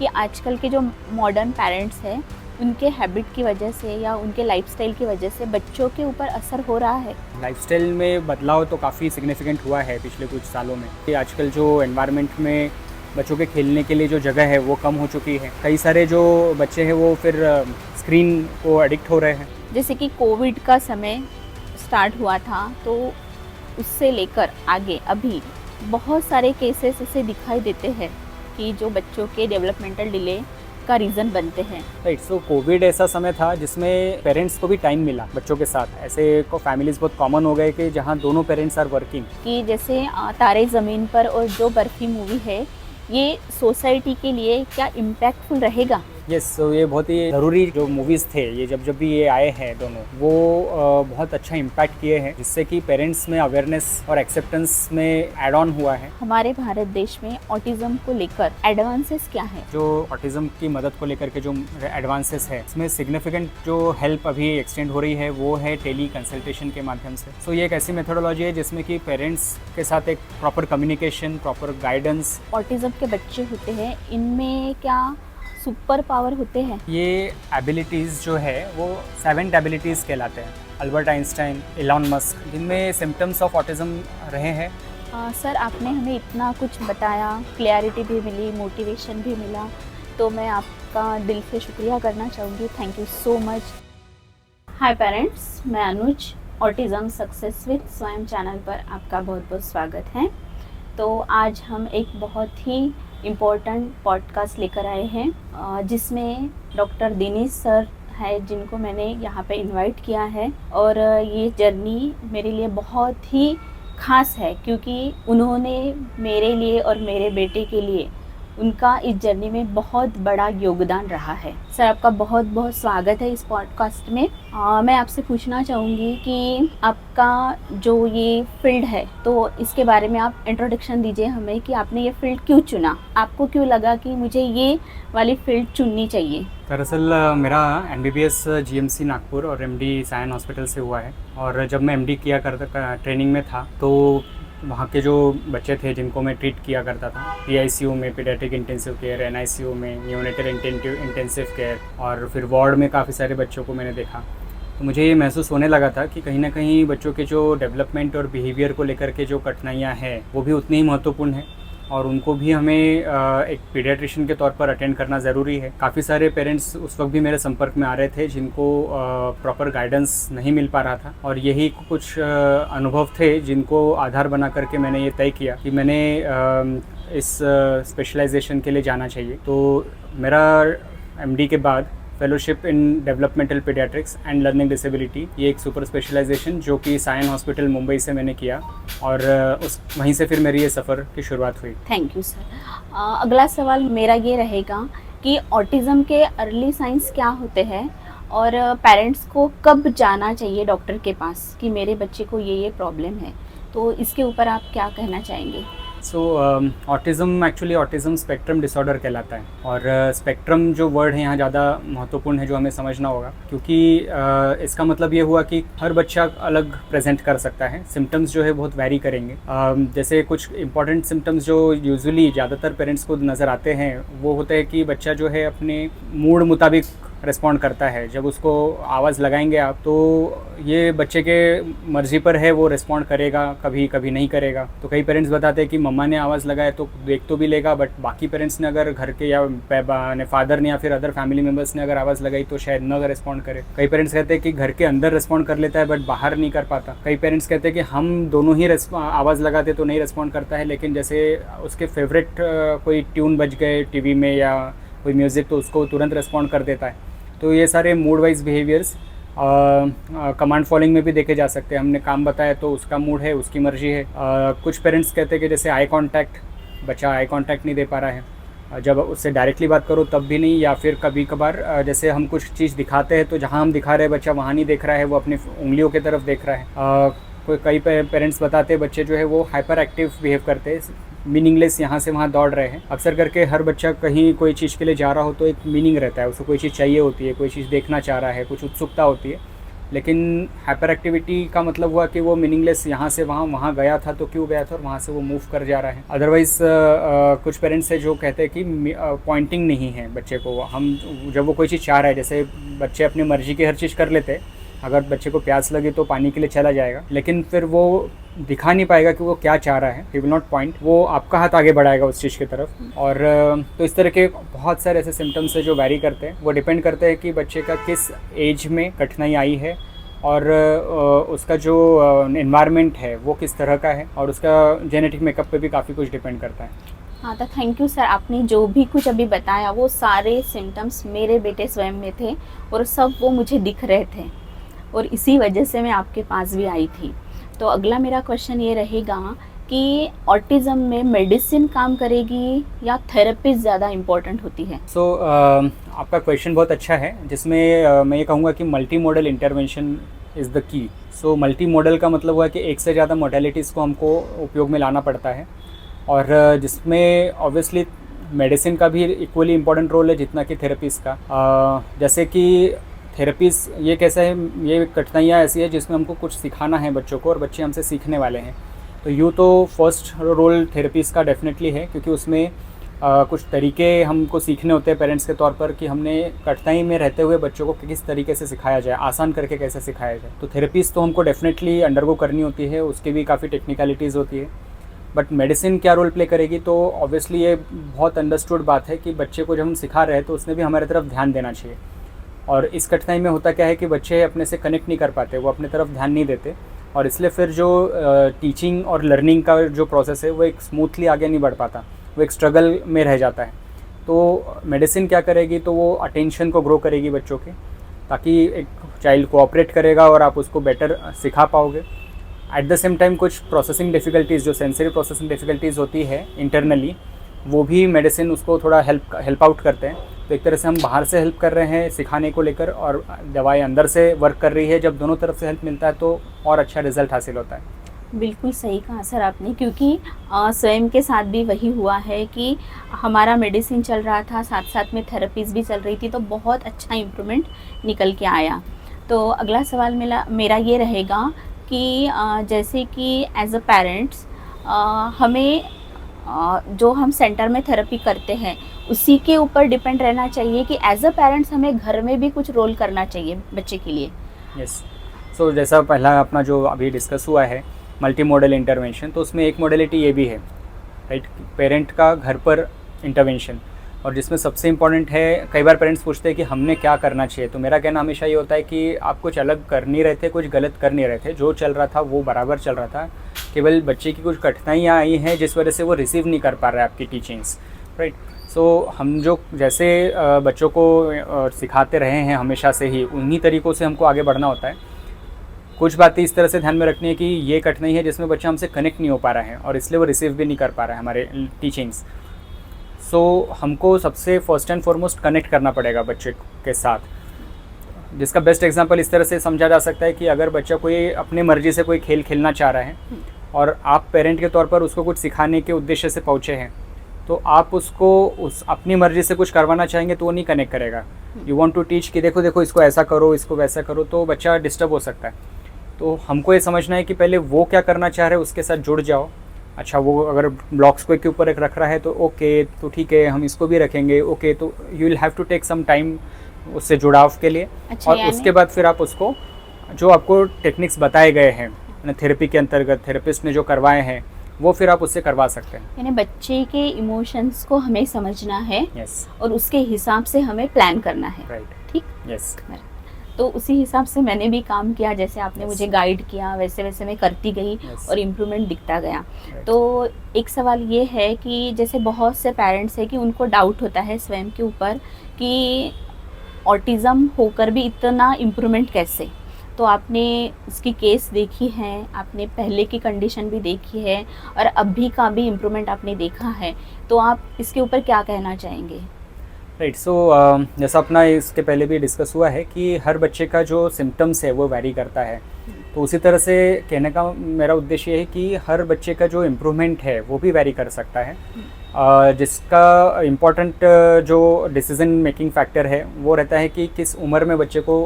कि आजकल के जो मॉडर्न पेरेंट्स हैं उनके हैबिट की वजह से या उनके लाइफस्टाइल की वजह से बच्चों के ऊपर असर हो रहा है। लाइफस्टाइल में बदलाव तो काफ़ी सिग्निफिकेंट हुआ है पिछले कुछ सालों में। ये आजकल जो एनवायरनमेंट में बच्चों के खेलने के लिए जो जगह है वो कम हो चुकी है। कई सारे जो बच्चे हैं वो फिर स्क्रीन को एडिक्ट हो रहे हैं। जैसे कि कोविड का समय स्टार्ट हुआ था तो उससे लेकर आगे अभी बहुत सारे केसेस ऐसे दिखाई देते हैं कि जो बच्चों के डेवलपमेंटल डिले का रीज़न बनते हैं। राइट, सो कोविड ऐसा समय था जिसमें पेरेंट्स को भी टाइम मिला बच्चों के साथ। ऐसे को फैमिलीज बहुत कॉमन हो गए कि जहाँ दोनों पेरेंट्स आर वर्किंग। कि जैसे तारे ज़मीन पर और जो बर्फी मूवी है ये सोसाइटी के लिए क्या इम्पैक्टफुल रहेगा? यस, सो ये बहुत ही ज़रूरी जो मूवीज़ थे, ये जब भी ये आए हैं दोनों, वो बहुत अच्छा इम्पैक्ट किए हैं जिससे कि पेरेंट्स में अवेयरनेस और एक्सेप्टेंस में ऐड ऑन हुआ है। हमारे भारत देश में ऑटिज़म को लेकर एडवांसेस क्या है? जो ऑटिज़म की मदद को लेकर के जो एडवांसेस है इसमें सिग्निफिकेंट जो हेल्प अभी एक्सटेंड हो रही है वो है टेली कंसल्टेशन के माध्यम से। सो ये एक ऐसी मेथोडोलॉजी है जिसमें कि पेरेंट्स के साथ एक proper communication, proper guidance. Autism के बच्चे होते हैं, इनमें क्या सुपर पावर होते हैं? ये एबिलिटीज़ जो है वो 7 एबिलिटीज़ कहलाते हैं। अल्बर्ट आइंस्टाइन, एलॉन मस्क, जिनमें सिम्टम्स ऑफ ऑटिज़म रहे हैं। सर आपने हमें इतना कुछ बताया, क्लैरिटी भी मिली, मोटिवेशन भी मिला, तो मैं आपका दिल से शुक्रिया करना चाहूँगी। Thank you so much. Hi parents, मैं अनुज, ऑटिज़म सक्सेस विद स्वयं चैनल पर आपका बहुत बहुत स्वागत है। तो आज हम एक बहुत ही इम्पोर्टेंट पॉडकास्ट लेकर आए हैं जिसमें डॉक्टर दिनेश सर है जिनको मैंने यहाँ पे इनवाइट किया है। और ये जर्नी मेरे लिए बहुत ही ख़ास है क्योंकि उन्होंने मेरे लिए और मेरे बेटे के लिए उनका इस जर्नी में बहुत बड़ा योगदान रहा है। सर आपका बहुत बहुत स्वागत है इस पॉडकास्ट में। मैं आपसे पूछना चाहूँगी कि आपका जो ये फील्ड है तो इसके बारे में आप इंट्रोडक्शन दीजिए हमें कि आपने ये फील्ड क्यों चुना, आपको क्यों लगा कि मुझे ये वाली फील्ड चुननी चाहिए? दरअसल मेरा MBBS GMC नागपुर और MD सायन हॉस्पिटल से हुआ है। और जब मैं MD किया करता ट्रेनिंग में था तो वहाँ के जो बच्चे थे जिनको मैं ट्रीट किया करता था PICU में, पीडियाट्रिक इंटेंसिव केयर, NICU में, न्यूनेटल इंटेंसिव केयर, और फिर वार्ड में काफ़ी सारे बच्चों को मैंने देखा। तो मुझे ये महसूस होने लगा था कि कहीं ना कहीं बच्चों के जो डेवलपमेंट और बिहेवियर को लेकर के जो कठिनाइयाँ हैं वो भी उतनी ही महत्वपूर्ण है और उनको भी हमें एक पीडियाट्रिशियन के तौर पर अटेंड करना ज़रूरी है। काफ़ी सारे पेरेंट्स उस वक्त भी मेरे संपर्क में आ रहे थे जिनको प्रॉपर गाइडेंस नहीं मिल पा रहा था और यही कुछ अनुभव थे जिनको आधार बना करके मैंने ये तय किया कि मैंने इस स्पेशलाइजेशन के लिए जाना चाहिए। तो मेरा MD के बाद fellowship in developmental paediatrics and learning disability, ये एक सुपर स्पेशलाइजेशन जो कि सायन हॉस्पिटल मुंबई से मैंने किया और वहीं से फिर मेरी ये सफ़र की शुरुआत हुई। Thank you sir. अगला सवाल मेरा ये रहेगा कि ऑटिज़म के अर्ली साइंस क्या होते हैं और पेरेंट्स को कब जाना चाहिए डॉक्टर के पास कि मेरे बच्चे को ये प्रॉब्लम है, तो इसके ऊपर आप क्या कहना चाहेंगे? So autism actually autism spectrum disorder कहलाता है और स्पेक्ट्रम जो वर्ड है यहाँ ज़्यादा महत्वपूर्ण है जो हमें समझना होगा क्योंकि इसका मतलब ये हुआ कि हर बच्चा अलग प्रेजेंट कर सकता है। सिम्टम्स जो है बहुत वैरी करेंगे। जैसे कुछ इंपॉर्टेंट सिम्टम्स जो यूजुअली ज़्यादातर पेरेंट्स को नज़र आते हैं वो होता है कि बच्चा जो है अपने मूड मुताबिक रिस्पॉन्ड करता है। जब उसको आवाज़ लगाएंगे आप तो ये बच्चे के मर्ज़ी पर है, वो रिस्पॉन्ड करेगा, कभी कभी नहीं करेगा। तो कई पेरेंट्स बताते हैं कि मम्मा ने आवाज़ लगाया तो देख तो भी लेगा, बट बाकी पेरेंट्स ने अगर घर के या फादर ने या फिर अदर फैमिली मेम्बर्स ने अगर आवाज़ लगाई तो शायद न रिस्पॉन्ड करे। कई पेरेंट्स कहते हैं कि घर के अंदर रिस्पॉन्ड कर लेता है बट बाहर नहीं कर पाता। कई पेरेंट्स कहते हैं कि हम दोनों ही आवाज़ लगाते तो नहीं रिस्पॉन्ड करता है, लेकिन जैसे उसके फेवरेट कोई ट्यून बज गए टीवी में या कोई म्यूज़िक तो उसको तुरंत रिस्पॉन्ड कर देता है। तो ये सारे mood wise behaviours command following में भी देखे जा सकते हैं। हमने काम बताया तो उसका मूड है, उसकी मर्जी है। कुछ पेरेंट्स कहते हैं कि जैसे आई कांटेक्ट, बच्चा आई कांटेक्ट नहीं दे पा रहा है, जब उससे डायरेक्टली बात करो तब भी नहीं, या फिर कभी कभार जैसे हम कुछ चीज़ दिखाते हैं तो जहाँ हम दिखा रहे हैं बच्चा वहाँ नहीं देख रहा है, वो अपनी उंगलियों की तरफ देख रहा है। कई पेरेंट्स बताते हैं बच्चे जो है वो हाइपर एक्टिव बिहेव करते हैं, मीनिंगलेस यहाँ से वहाँ दौड़ रहे हैं। अक्सर करके हर बच्चा कहीं कोई चीज़ के लिए जा रहा हो तो एक मीनिंग रहता है, उसको कोई चीज़ चाहिए होती है, कोई चीज़ देखना चाह रहा है, कुछ उत्सुकता होती है। लेकिन हाइपर एक्टिविटी का मतलब हुआ कि वो मीनिंगलेस यहाँ से वहाँ, वहाँ गया था तो क्यों गया था, और वहाँ से वो मूव कर जा रहा है। अदरवाइज़ कुछ पेरेंट्स है जो कहते हैं कि पॉइंटिंग नहीं है बच्चे को। हम जब वो कोई चीज़ चाह रहा है, जैसे बच्चे अपनी मर्ज़ी की हर चीज़ कर लेते हैं, अगर बच्चे को प्यास लगी तो पानी के लिए चला जाएगा, लेकिन फिर वो दिखा नहीं पाएगा कि वो क्या चाह रहा है, ही विल नॉट पॉइंट, वो आपका हाथ आगे बढ़ाएगा उस चीज़ की तरफ। और तो इस तरह के बहुत सारे ऐसे सिम्टम्स है जो वेरी करते हैं। वो डिपेंड करते हैं कि बच्चे का किस एज में कठिनाई आई है, और उसका जो एनवायरनमेंट है वो किस तरह का है, और उसका जेनेटिक मेकअप पे भी काफ़ी कुछ डिपेंड करता है। हाँ, तो थैंक यू सर, आपने जो भी कुछ अभी बताया वो सारे सिम्टम्स मेरे बेटे स्वयं में थे, और सब वो मुझे दिख रहे थे, और इसी वजह से मैं आपके पास भी आई थी। तो अगला मेरा क्वेश्चन ये रहेगा कि ऑटिज़म में मेडिसिन काम करेगी या थेरेपी ज़्यादा इम्पोर्टेंट होती है? आपका क्वेश्चन बहुत अच्छा है, जिसमें मैं ये कहूँगा कि multi modal intervention is the key. Multi modal का मतलब हुआ कि एक से ज़्यादा मोडेलिटीज़ को हमको उपयोग में लाना पड़ता है, और जिसमें ऑब्वियसली मेडिसिन का भी इक्वली इम्पोर्टेंट रोल है जितना कि थेरेपीज़ का। जैसे कि थेरेपीज़ ये कैसा है, ये कठिनाइयाँ ऐसी है जिसमें हमको कुछ सिखाना है बच्चों को, और बच्चे हमसे सीखने वाले हैं। तो यूँ तो फर्स्ट रोल थेरेपीज़ का डेफिनेटली है, क्योंकि उसमें कुछ तरीके हमको सीखने होते हैं पेरेंट्स के तौर पर, कि हमने कठिनाई में रहते हुए बच्चों को किस तरीके से सिखाया जाए, आसान करके कैसे सिखाया जाए। तो थेरेपीज़ तो हमको डेफिनेटली अंडरगो करनी होती है, उसकी भी काफ़ी टेक्निकलिटीज़ होती है। बट मेडिसिन क्या रोल प्ले करेगी, तो ऑब्वियसली ये बहुत अंडरस्टूड बात है कि बच्चे को जब हम सिखा रहे हैं तो उसने भी हमारी तरफ ध्यान देना चाहिए। और इस कठिनाई में होता क्या है कि बच्चे अपने से कनेक्ट नहीं कर पाते, वो अपने तरफ ध्यान नहीं देते, और इसलिए फिर जो टीचिंग और लर्निंग का जो प्रोसेस है वो एक स्मूथली आगे नहीं बढ़ पाता, वो एक स्ट्रगल में रह जाता है। तो मेडिसिन क्या करेगी, तो वो अटेंशन को ग्रो करेगी बच्चों के, ताकि एक चाइल्ड कोऑपरेट करेगा और आप उसको बेटर सिखा पाओगे। एट द सेम टाइम कुछ प्रोसेसिंग डिफ़िकल्टीज़, जो सेंसरी प्रोसेसिंग डिफ़िकल्टीज़ होती है इंटरनली, वो भी मेडिसिन उसको थोड़ा हेल्प आउट करते हैं। तो एक तरह से हम बाहर से हेल्प कर रहे हैं सिखाने को लेकर, और दवाई अंदर से वर्क कर रही है। जब दोनों तरफ से हेल्प मिलता है तो और अच्छा रिजल्ट हासिल होता है। बिल्कुल सही कहा सर आपने, क्योंकि स्वयं के साथ भी वही हुआ है कि हमारा मेडिसिन चल रहा था, साथ साथ में थेरेपीज़ भी चल रही थी, तो बहुत अच्छा इम्प्रूवमेंट निकल के आया। तो अगला सवाल मेरा ये रहेगा कि जैसे कि एज अ पेरेंट्स हमें जो हम सेंटर में थेरेपी करते हैं उसी के ऊपर डिपेंड रहना चाहिए कि एज अ पेरेंट्स हमें घर में भी कुछ रोल करना चाहिए बच्चे के लिए? यस। जैसा पहला अपना जो अभी डिस्कस हुआ है मल्टी मॉडल इंटरवेंशन, तो उसमें एक मॉडलिटी ये भी है, राइट, पेरेंट का घर पर इंटरवेंशन। और जिसमें सबसे इम्पॉर्टेंट है, कई बार पेरेंट्स पूछते हैं कि हमने क्या करना चाहिए, तो मेरा कहना हमेशा ये होता है कि आप कुछ अलग कर नहीं रहे थे, कुछ गलत कर नहीं रहे थे, जो चल रहा था वो बराबर चल रहा था। केवल बच्चे की कुछ कठिनाइयाँ आई हैं जिस वजह से वो रिसीव नहीं कर पा रहा है आपकी टीचिंग्स, राइट। हम जो जैसे बच्चों को सिखाते रहे हैं हमेशा से ही, उन्हीं तरीक़ों से हमको आगे बढ़ना होता है। कुछ बातें इस तरह से ध्यान में रखनी है कि ये कठिनाई है जिसमें बच्चा हमसे कनेक्ट नहीं हो पा रहा है, और इसलिए वो रिसीव भी नहीं कर पा रहा है हमारे टीचिंग्स। हमको सबसे फर्स्ट एंड फॉरमोस्ट कनेक्ट करना पड़ेगा बच्चे के साथ, जिसका बेस्ट एग्जांपल इस तरह से समझा जा सकता है कि अगर बच्चा कोई अपने मर्ज़ी से कोई खेल खेलना चाह रहा है, और आप पेरेंट के तौर पर उसको कुछ सिखाने के उद्देश्य से पहुँचे हैं, तो आप उसको अपनी मर्ज़ी से कुछ करवाना चाहेंगे तो वो नहीं कनेक्ट करेगा। यू वांट टू टीच कि देखो देखो इसको ऐसा करो, इसको वैसा करो, तो बच्चा डिस्टर्ब हो सकता है। तो हमको ये समझना है कि पहले वो क्या करना चाह रहे हैं उसके साथ जुड़ जाओ। अच्छा, वो अगर ब्लॉक्स को एक के ऊपर एक रख रहा है तो ओके, तो ठीक है, हम इसको भी रखेंगे, ओके, तो you will have to take some time उससे जुड़ाव के लिए। अच्छा, और उसके बाद फिर आप उसको जो आपको टेक्निक्स बताए गए हैं थेरेपी के अंतर्गत, थेरेपिस्ट ने जो करवाए हैं, वो फिर आप उससे करवा सकते हैं। यानी बच्चे के इमोशंस को हमें समझना है, यस, और उसके हिसाब से हमें प्लान करना है, राइट, ठीक। यस। तो उसी हिसाब से मैंने भी काम किया, जैसे आपने मुझे गाइड किया वैसे वैसे मैं करती गई, और इम्प्रूवमेंट दिखता गया। तो एक सवाल ये है कि जैसे बहुत से पेरेंट्स हैं कि उनको डाउट होता है स्वयं के ऊपर कि ऑटिज़म होकर भी इतना इम्प्रूवमेंट कैसे। तो आपने इसकी केस देखी है, आपने पहले की कंडीशन भी देखी है, और अभी का भी इम्प्रूवमेंट आपने देखा है, तो आप इसके ऊपर क्या कहना चाहेंगे? राइट। जैसा अपना इसके पहले भी डिस्कस हुआ है कि हर बच्चे का जो सिम्टम्स है वो वैरी करता है, तो उसी तरह से कहने का मेरा उद्देश्य ये है कि हर बच्चे का जो इम्प्रूवमेंट है वो भी वैरी कर सकता है। जिसका इम्पोर्टेंट जो डिसीजन मेकिंग फैक्टर है वो रहता है कि किस उम्र में बच्चे को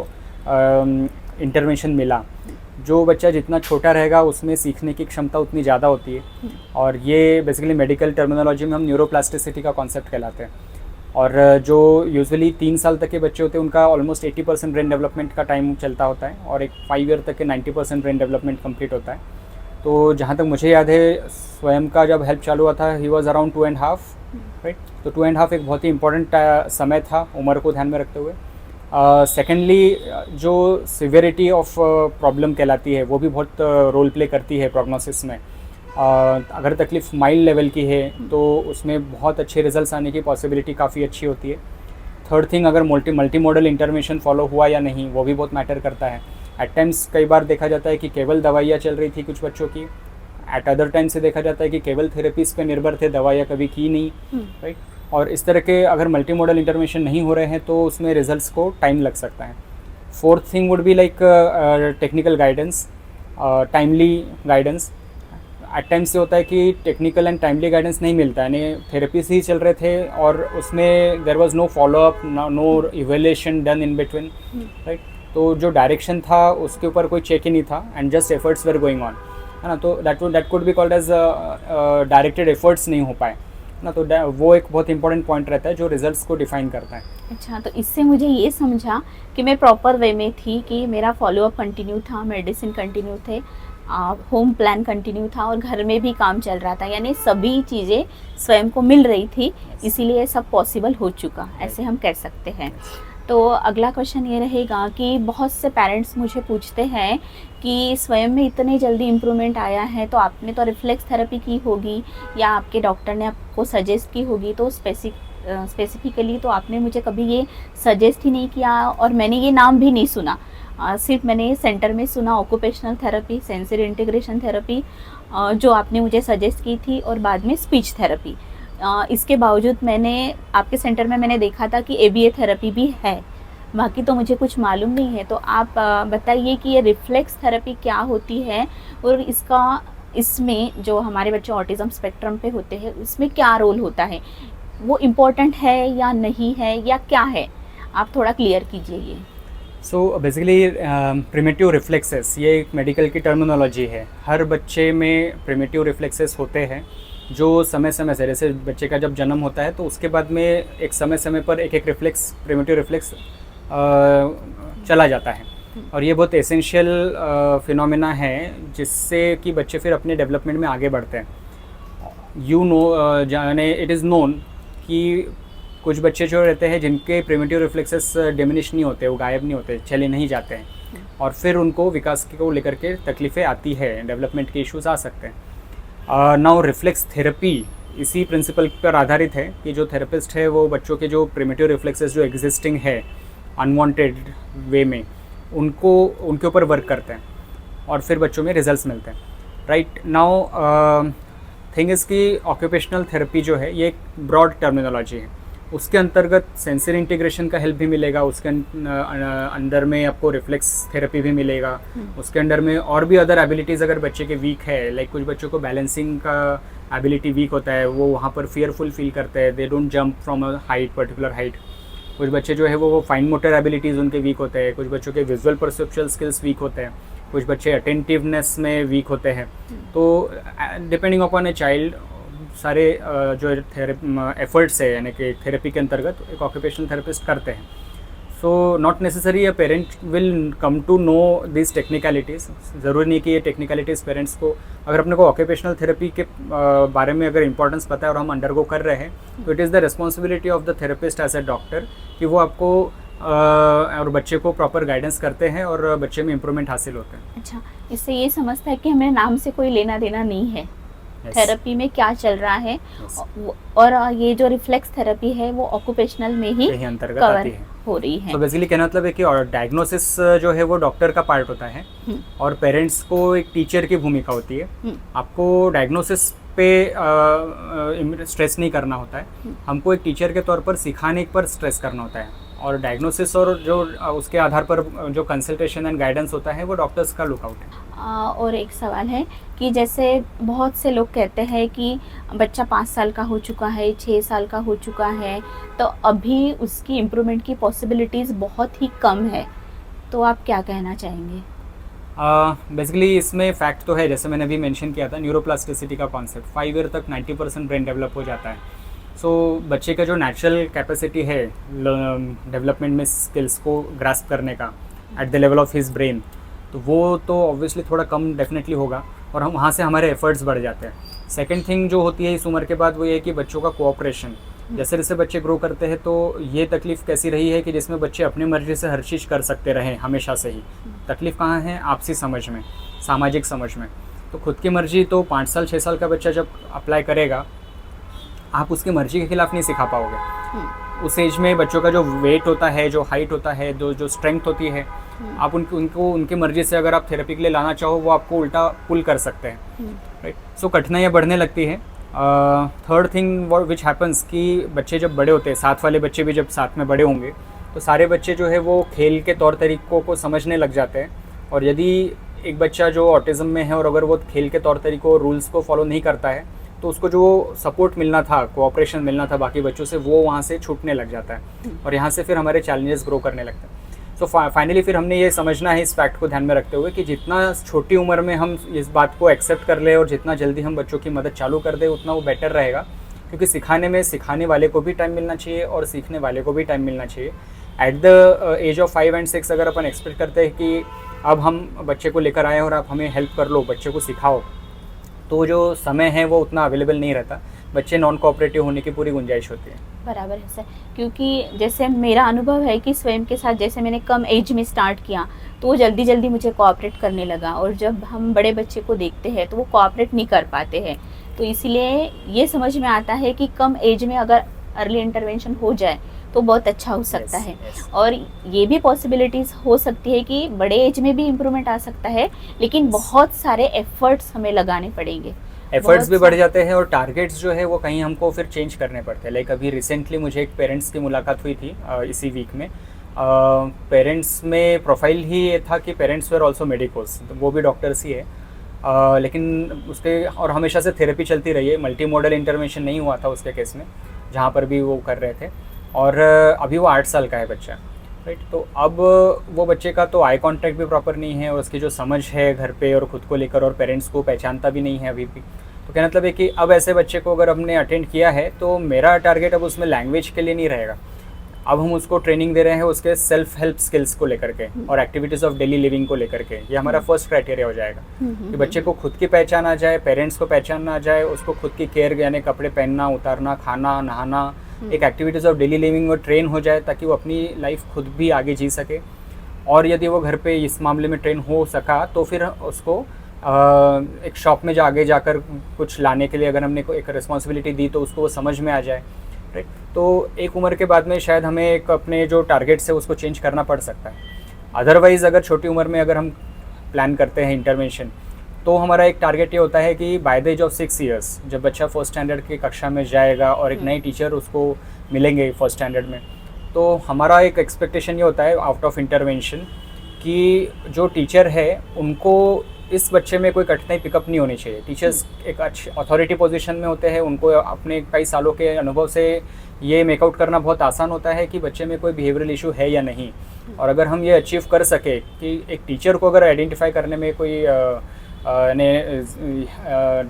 इंटरवेंशन मिला, जो बच्चा जितना छोटा रहेगा उसमें सीखने की क्षमता उतनी ज़्यादा होती है, और ये बेसिकली मेडिकल टर्मिनोलॉजी में हम न्यूरोप्लास्टिसिटी का कॉन्सेप्ट कहलाते हैं। और जो यूजुअली 3 साल तक के बच्चे होते हैं उनका ऑलमोस्ट 80% ब्रेन डेवलपमेंट का टाइम चलता होता है, और एक 5 ईयर तक के 90% ब्रेन डेवलपमेंट कंप्लीट होता है। तो जहाँ तक मुझे याद है, स्वयं का जब हेल्प चालू हुआ था, ही वॉज अराउंड 2.5, राइट। तो 2.5 एक बहुत ही इंपॉर्टेंट समय था उम्र को ध्यान में रखते हुए। सेकेंडली जो सिवियरिटी ऑफ प्रॉब्लम कहलाती है वो भी बहुत रोल प्ले करती है प्रोग्नोसिस में। अगर तकलीफ माइल्ड लेवल की है तो उसमें बहुत अच्छे रिजल्ट्स आने की पॉसिबिलिटी काफ़ी अच्छी होती है। थर्ड थिंग, अगर मल्टी मॉडल इंटरवेंशन फॉलो हुआ या नहीं वो भी बहुत मैटर करता है। एट टाइम्स कई बार देखा जाता है कि केवल दवाइयाँ चल रही थी कुछ बच्चों की, एट अदर टाइम से देखा जाता है कि केवल थेरेपीज पे निर्भर थे, दवाइयाँ कभी की नहीं, राइट। और इस तरह के अगर मल्टी मॉडल इंटरवेंशन नहीं हो रहे हैं तो उसमें रिजल्ट्स को टाइम लग सकता है। Fourth thing would be like technical guidance, timely guidance. At times से होता है कि टेक्निकल एंड टाइमली गाइडेंस नहीं मिलता है, यानी थेरेपीज ही चल रहे थे और उसमें there was no follow up, no evaluation done in between, right. तो जो डायरेक्शन था उसके ऊपर कोई चेक ही नहीं था, and just efforts were going on, है ना। तो that could be called as directed efforts नहीं हो पाए ना। तो वो एक बहुत इंपॉर्टेंट पॉइंट रहता है जो रिजल्ट्स को डिफाइन करता है। अच्छा, तो इससे मुझे ये समझा कि मैं प्रॉपर वे में थी, कि मेरा फॉलोअप कंटिन्यू था, मेडिसिन कंटिन्यू थे, होम प्लान कंटिन्यू था और घर में भी काम चल रहा था, यानी सभी चीज़ें स्वयं को मिल रही थी, इसीलिए सब पॉसिबल हो चुका, ऐसे हम कह सकते हैं। तो अगला क्वेश्चन ये रहेगा कि बहुत से पेरेंट्स मुझे पूछते हैं कि स्वयं में इतने जल्दी इम्प्रूवमेंट आया है, तो आपने तो रिफ्लेक्स थेरेपी की होगी या आपके डॉक्टर ने आपको सजेस्ट की होगी, तो स्पेसिफिकली तो आपने मुझे कभी ये सजेस्ट ही नहीं किया और मैंने ये नाम भी नहीं सुना। सिर्फ मैंने सेंटर में सुना occupational therapy, sensory integration therapy जो आपने मुझे सजेस्ट की थी, और बाद में स्पीच थेरेपी। इसके बावजूद मैंने आपके सेंटर में मैंने देखा था कि ABA थेरेपी भी है, बाकी तो मुझे कुछ मालूम नहीं है। तो आप बताइए कि ये रिफ्लेक्स थेरेपी क्या होती है और इसमें जो हमारे बच्चे ऑटिज़म स्पेक्ट्रम पे होते हैं उसमें क्या रोल होता है, वो इम्पोर्टेंट है या नहीं है या क्या है, आप थोड़ा क्लियर कीजिए ये। सो बेसिकली प्रिमिटिव रिफ्लेक्सेस ये एक मेडिकल की टर्मिनोलॉजी है। हर बच्चे में प्रिमिटिव रिफ्लेक्सेस होते हैं जो समय समय से, जैसे बच्चे का जब जन्म होता है तो उसके बाद में एक समय समय पर एक एक रिफ्लेक्स, प्रिमिटिव रिफ्लेक्स चला जाता है, और ये बहुत एसेंशियल फिनोमेना है जिससे कि बच्चे फिर अपने डेवलपमेंट में आगे बढ़ते हैं। जाने इट इज़ नोन कि कुछ बच्चे जो रहते हैं जिनके प्रिमिटिव रिफ्लेक्सेस डिमिनिश नहीं होते, वो गायब नहीं होते, चले नहीं जाते हैं, और फिर उनको विकास को लेकर के तकलीफ़ें आती है, डेवलपमेंट के इश्यूज आ सकते हैं। नाउ रिफ्लेक्स थेरेपी इसी प्रिंसिपल पर आधारित है कि जो थेरेपिस्ट है वो बच्चों के जो प्रिमिटिव रिफ्लेक्सेस जो एग्जिस्टिंग है अनवांटेड वे में, उनके ऊपर वर्क करते हैं और फिर बच्चों में रिजल्ट्स मिलते हैं, राइट। नाउ थिंग इज़ कि ऑक्यूपेशनल थेरेपी जो है ये एक ब्रॉड टर्मिनोलॉजी है, उसके अंतर्गत सेंसरी इंटीग्रेशन का हेल्प भी मिलेगा, उसके अंदर में आपको रिफ्लेक्स थेरेपी भी मिलेगा, उसके अंदर में और भी अदर एबिलिटीज़ अगर बच्चे के वीक है, लाइक कुछ बच्चों को बैलेंसिंग का एबिलिटी वीक होता है, वो वहाँ पर फियरफुल फील करते हैं, they don't jump from a height, particular height. कुछ बच्चे जो है वो फाइन मोटर एबिलिटीज़ उनके वीक होते हैं, कुछ बच्चों के विजुअल परसेप्चुअल स्किल्स वीक होते हैं, कुछ बच्चे अटेंटिवनेस में वीक होते हैं। तो डिपेंडिंग अपॉन ए चाइल्ड सारे जो एफर्ट्स है यानी कि थेरेपी के अंतर्गत एक ऑक्यूपेशनल थेरेपिस्ट करते हैं। So not necessary a parent will come to know this technicalities, ज़रूरी नहीं कि ये टेक्निकलिटीज़ पेरेंट्स को, अगर अपने को ऑक्यूपेशनल थेरेपी के बारे में अगर इंपॉर्टेंस पता है और हम अंडरगो कर रहे हैं तो it is the responsibility of the therapist as a doctor कि वो आपको और बच्चे को प्रॉपर गाइडेंस करते हैं और बच्चे में इम्प्रूवमेंट हासिल होते हैं। अच्छा, इससे ये समझता है कि हमें नाम से कोई लेना देना नहीं है, थेरेपी में क्या चल रहा है, और ये जो रिफ्लेक्स थेरेपी है वो ऑक्यूपेशनल में ही अंतर्गत आती है, हो रही है। तो बेसिकली कहना मतलब है कि और डायग्नोसिस जो है वो डॉक्टर का पार्ट होता है और पेरेंट्स को एक टीचर की भूमिका होती है। आपको डायग्नोसिस पे स्ट्रेस नहीं करना होता है, हमको एक टीचर के तौर पर सिखाने पर स्ट्रेस करना होता है, और डायग्नोसिस और जो उसके आधार पर जो कंसल्टेशन एंड गाइडेंस होता है वो डॉक्टर्स का लुकआउट है। और एक सवाल है कि जैसे बहुत से लोग कहते हैं कि बच्चा 5 साल का हो चुका है, 6 साल का हो चुका है, तो अभी उसकी इम्प्रूवमेंट की पॉसिबिलिटीज़ बहुत ही कम है, तो तो आप क्या कहना चाहेंगे? बेसिकली इसमें फैक्ट तो है, जैसे मैंने अभी मेंशन किया था, न्यूरोप्लास्टिसिटी का कॉन्सेप्ट 5 ईयर तक 90% ब्रेन डेवलप हो जाता है। सो बच्चे का जो नेचुरल कैपेसिटी है डेवलपमेंट में स्किल्स को ग्रास्प करने का at the level of his brain, तो वो तो ऑब्वियसली थोड़ा कम डेफिनेटली होगा, और हम वहाँ से हमारे एफर्ट्स बढ़ जाते हैं। सेकेंड थिंग जो होती है इस उम्र के बाद वो ये है कि बच्चों का कोऑपरेशन, जैसे जैसे बच्चे ग्रो करते हैं तो ये तकलीफ़ कैसी रही है कि जिसमें बच्चे अपनी मर्ज़ी से हर चीज़ कर सकते रहे हमेशा से ही। तकलीफ़ कहाँ है? आपसी समझ में, सामाजिक समझ में। तो खुद की मर्ज़ी तो 5 साल 6 साल का बच्चा जब अप्लाई करेगा, आप उसकी मर्ज़ी के खिलाफ़ नहीं सिखा पाओगे। उस एज में बच्चों का जो वेट होता है, जो हाइट होता है, जो स्ट्रेंथ होती है, आप उनको उनकी मर्ज़ी से अगर आप थेरेपी के लिए लाना चाहो, वो आपको उल्टा पुल कर सकते हैं, राइट। सो कठिनाइयाँ बढ़ने लगती है। थर्ड थिंग विच हैपन्स कि बच्चे जब बड़े होते हैं, साथ वाले बच्चे भी जब साथ में बड़े होंगे, तो सारे बच्चे जो है वो खेल के तौर तरीक़ों को समझने लग जाते हैं। और यदि एक बच्चा जो ऑटिज़म में है और अगर वो खेल के तौर तरीक़ों, रूल्स को फॉलो नहीं करता है, तो उसको जो सपोर्ट मिलना था, कोऑपरेशन मिलना था बाकी बच्चों से, वो वहाँ से छूटने लग जाता है, और यहाँ से फिर हमारे चैलेंजेस ग्रो करने लगते हैं। सो फाइनली फिर हमने ये समझना है, इस फैक्ट को ध्यान में रखते हुए, कि जितना छोटी उम्र में हम इस बात को एक्सेप्ट कर ले और जितना जल्दी हम बच्चों की मदद चालू कर दे, उतना वो बेटर रहेगा। क्योंकि सिखाने वाले को भी टाइम मिलना चाहिए और सीखने वाले को भी टाइम मिलना चाहिए। At the age of 5 and 6 अगर अपन एक्सपेक्ट करते हैं कि अब हम बच्चे को लेकर आए और आप हमें हेल्प कर लो, बच्चे को सिखाओ, तो जो समय है वो उतना अवेलेबल नहीं रहता। बच्चे नॉन कोऑपरेटिव होने की पूरी गुंजाइश होती है। बराबर है सर, क्योंकि जैसे मेरा अनुभव है कि स्वयं के साथ जैसे मैंने कम एज में स्टार्ट किया तो वो जल्दी जल्दी मुझे कोऑपरेट करने लगा, और जब हम बड़े बच्चे को देखते हैं तो वो कोऑपरेट नहीं कर पाते हैं। तो इसलिए ये समझ में आता है कि कम एज में अगर अर्ली इंटरवेंशन हो जाए तो बहुत अच्छा हो सकता है। और ये भी पॉसिबिलिटीज़ हो सकती है कि बड़े एज में भी इम्प्रूवमेंट आ सकता है, लेकिन बहुत सारे एफर्ट्स हमें लगाने पड़ेंगे, एफर्ट्स भी बढ़ जाते हैं, और टारगेट्स जो है वो कहीं हमको फिर चेंज करने पड़ते हैं। लाइक अभी रिसेंटली मुझे एक पेरेंट्स की मुलाकात हुई थी इसी वीक में। पेरेंट्स में प्रोफाइल ही ये था कि पेरेंट्स वेर ऑल्सो मेडिकोस, तो वो भी डॉक्टर्स ही है, लेकिन उसके और हमेशा से थेरेपी चलती रही है। मल्टी मॉडल इंटरवेंशन नहीं हुआ था उसके केस में, जहाँ पर भी वो कर रहे थे। और अभी वो 8 साल का है बच्चा, राइट। तो अब वो बच्चे का तो आई कांटेक्ट भी प्रॉपर नहीं है, और उसकी जो समझ है घर पे और ख़ुद को लेकर और पेरेंट्स को पहचानता भी नहीं है अभी भी। तो क्या मतलब है कि अब ऐसे बच्चे को अगर हमने अटेंड किया है, तो मेरा टारगेट अब उसमें लैंग्वेज के लिए नहीं रहेगा। अब हम उसको ट्रेनिंग दे रहे हैं उसके सेल्फ हेल्प स्किल्स को लेकर के और एक्टिविटीज़ ऑफ डेली लिविंग को लेकर के। ये हमारा फर्स्ट क्राइटेरिया हो जाएगा कि बच्चे को खुद की पहचान आ जाए, पेरेंट्स को पहचान आ जाए, उसको खुद की केयर, यानी कपड़े पहनना, उतारना, खाना, नहाना, एक एक्टिविटीज़ ऑफ डेली लिविंग में ट्रेन हो जाए, ताकि वो अपनी लाइफ खुद भी आगे जी सके। और यदि वो घर पे इस मामले में ट्रेन हो सका, तो फिर उसको एक शॉप में आगे जाकर कुछ लाने के लिए अगर हमने एक रिस्पॉन्सिबिलिटी दी, तो उसको वो समझ में आ जाए, राइट। तो एक उम्र के बाद में शायद हमें एक अपने जो टारगेट्स है उसको चेंज करना पड़ सकता है। अदरवाइज़ अगर छोटी उम्र में अगर हम प्लान करते हैं इंटरवेंशन, तो हमारा एक टारगेट ये होता है कि by the age of 6 years, जब बच्चा फर्स्ट स्टैंडर्ड की कक्षा में जाएगा और एक नई टीचर उसको मिलेंगे फर्स्ट स्टैंडर्ड में, तो हमारा एक एक्सपेक्टेशन ये होता है आउट ऑफ इंटरवेंशन कि जो टीचर है उनको इस बच्चे में कोई कठिनाई पिकअप नहीं होनी चाहिए। टीचर्स एक अच्छी अथॉरिटी पोजीशन में होते हैं, उनको अपने कई सालों के अनुभव से ये मेकआउट करना बहुत आसान होता है कि बच्चे में कोई बिहेवियरल इशू है या नहीं। और अगर हम ये अचीव कर सके कि एक टीचर को अगर आइडेंटिफाई करने में कोई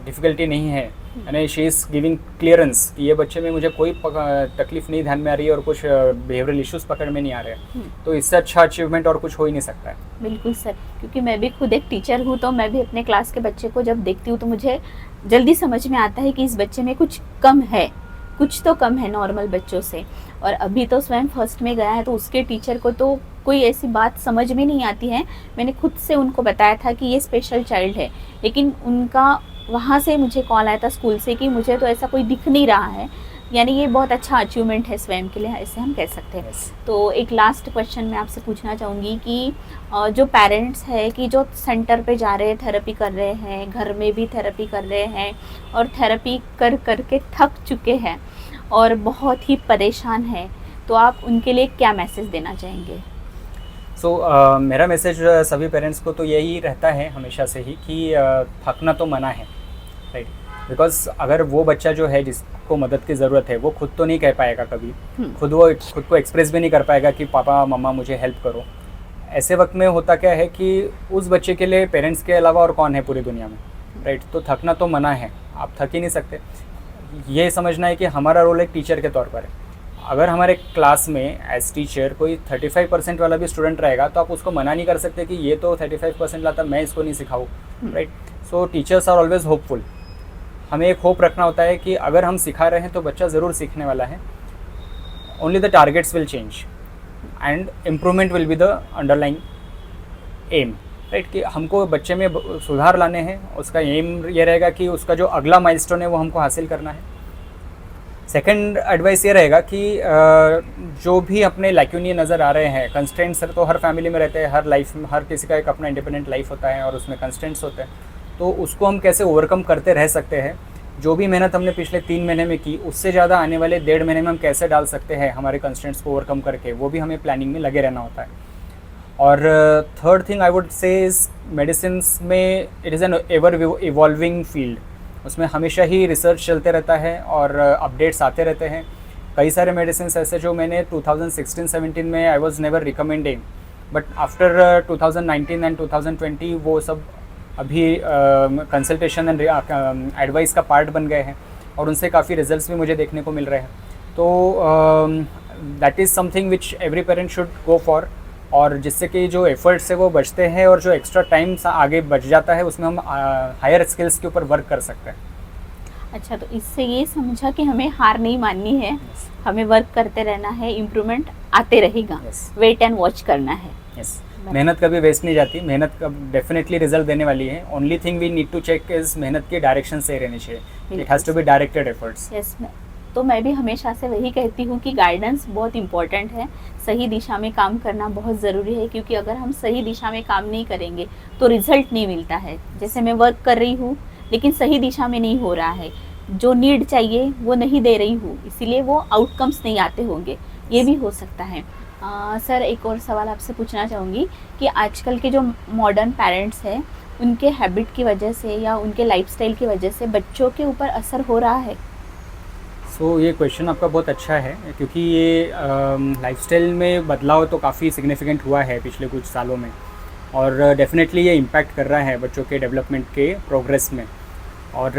डिफ़िकल्टी नहीं है, यानी शी इज़ गिविंग क्लियरेंस कि ये बच्चे में मुझे कोई तकलीफ़ नहीं ध्यान में आ रही है और कुछ बिहेवियरल इश्यूज़ पकड़ में नहीं आ रहे हैं, तो इससे अच्छा अचीवमेंट और कुछ हो ही नहीं सकता है। बिल्कुल सर, क्योंकि मैं भी खुद एक टीचर हूँ, तो मैं भी अपने क्लास के बच्चे को जब देखती हूँ तो मुझे जल्दी समझ में आता है कि इस बच्चे में कुछ कम है, कुछ तो कम है नॉर्मल बच्चों से। और अभी तो स्वयं फर्स्ट में गया है, तो उसके टीचर को तो कोई ऐसी बात समझ में नहीं आती है। मैंने खुद से उनको बताया था कि ये स्पेशल चाइल्ड है, लेकिन उनका वहाँ से मुझे कॉल आया था स्कूल से कि मुझे तो ऐसा कोई दिख नहीं रहा है। यानी ये बहुत अच्छा अचीवमेंट है स्वयं के लिए, ऐसे हम कह सकते हैं। तो एक लास्ट क्वेश्चन मैं आपसे पूछना चाहूँगी कि जो पेरेंट्स है कि जो सेंटर पे जा रहे हैं, थेरेपी कर रहे हैं, घर में भी थेरेपी कर रहे हैं और थेरेपी कर के थक चुके हैं और बहुत ही परेशान हैं, तो आप उनके लिए क्या मैसेज देना चाहेंगे? मेरा मैसेज सभी पेरेंट्स को तो यही रहता है हमेशा से ही कि थकना तो मना है, राइट। बिकॉज अगर वो बच्चा जो है जिसको मदद की ज़रूरत है, वो खुद तो नहीं कह पाएगा कभी, खुद को एक्सप्रेस भी नहीं कर पाएगा कि पापा मम्मा मुझे हेल्प करो। ऐसे वक्त में होता क्या है कि उस बच्चे के लिए पेरेंट्स के अलावा और कौन है पूरी दुनिया में, राइट। तो थकना तो मना है, आप थक ही नहीं सकते। ये समझना है कि हमारा रोल एक टीचर के तौर पर है। अगर हमारे क्लास में एज टीचर कोई 35% वाला भी स्टूडेंट रहेगा तो आप उसको मना नहीं कर सकते कि ये तो 35% लाता, मैं इसको नहीं सिखाऊँ, right. So teachers are always hopeful. हमें एक होप रखना होता है कि अगर हम सिखा रहे हैं तो बच्चा ज़रूर सीखने वाला है। Only the targets will change and improvement will be the underlying aim, right. कि हमको बच्चे में सुधार लाने हैं, उसका एम ये रहेगा कि उसका जो अगला माइलस्टोन है वो हमको हासिल करना है। सेकंड एडवाइस ये रहेगा कि जो भी अपने लैक्यूनी नज़र आ रहे हैं, कंस्ट्रेंट्स तो हर फैमिली में रहते हैं, हर लाइफ में हर किसी का एक अपना इंडिपेंडेंट लाइफ होता है और उसमें कंस्ट्रेंट्स होते हैं, तो उसको हम कैसे ओवरकम करते रह सकते हैं। जो भी मेहनत हमने पिछले 3 महीने में की उससे ज़्यादा आने वाले 1.5 महीने में हम कैसे डाल सकते हैं हमारे कंस्ट्रेंट्स को ओवरकम करके, वो भी हमें प्लानिंग में लगे रहना होता है। और third thing I would say is medicines में it is an ever evolving field. उसमें हमेशा ही रिसर्च चलते रहता है और अपडेट्स आते रहते हैं। कई सारे मेडिसिन्स ऐसे जो मैंने 2016-17 में I was never recommending, but after 2019 and 2020 वो सब अभी कंसल्टेशन एंड एडवाइस का पार्ट बन गए हैं और उनसे काफ़ी रिजल्ट्स भी मुझे देखने को मिल रहे हैं। तो that is something which every parent should go for, और जिससे कि जो एफर्ट्स है वो बचते हैं और जो एक्स्ट्रा टाइम आगे बच जाता है उसमें हम हायर स्किल्स के ऊपर वर्क कर सकते हैं। अच्छा, तो इससे ये समझा कि हमें हार नहीं माननी है, हमें वर्क करते रहना है, इम्प्रूवमेंट आते रहेगा, वेट एंड वॉच करना है। मेहनत कभी वेस्ट नहीं जाती, मेहनत कब डेफिनेटली रिजल्ट देने वाली है। Only thing we need to check is मेहनत की डायरेक्शन सही रहनी चाहिए। It has to be directed efforts. Yes, तो मैं भी हमेशा से वही कहती हूँ कि गाइडेंस बहुत इंपॉर्टेंट है, सही दिशा में काम करना बहुत ज़रूरी है, क्योंकि अगर हम सही दिशा में काम नहीं करेंगे तो रिजल्ट नहीं मिलता है। जैसे मैं वर्क कर रही हूँ लेकिन सही दिशा में नहीं हो रहा है, जो नीड चाहिए वो नहीं दे रही हूँ, इसीलिए वो आउटकम्स नहीं आते होंगे, ये भी हो सकता है। सर, एक और सवाल आपसे पूछना चाहूँगी कि आजकल के जो मॉडर्न पेरेंट्स हैं उनके हैबिट की वजह से या उनके लाइफस्टाइल की वजह से बच्चों के ऊपर असर हो रहा है? ये क्वेश्चन आपका बहुत अच्छा है, क्योंकि ये लाइफस्टाइल में बदलाव तो काफ़ी सिग्निफिकेंट हुआ है पिछले कुछ सालों में, और डेफिनेटली ये इम्पैक्ट कर रहा है बच्चों के डेवलपमेंट के प्रोग्रेस में। और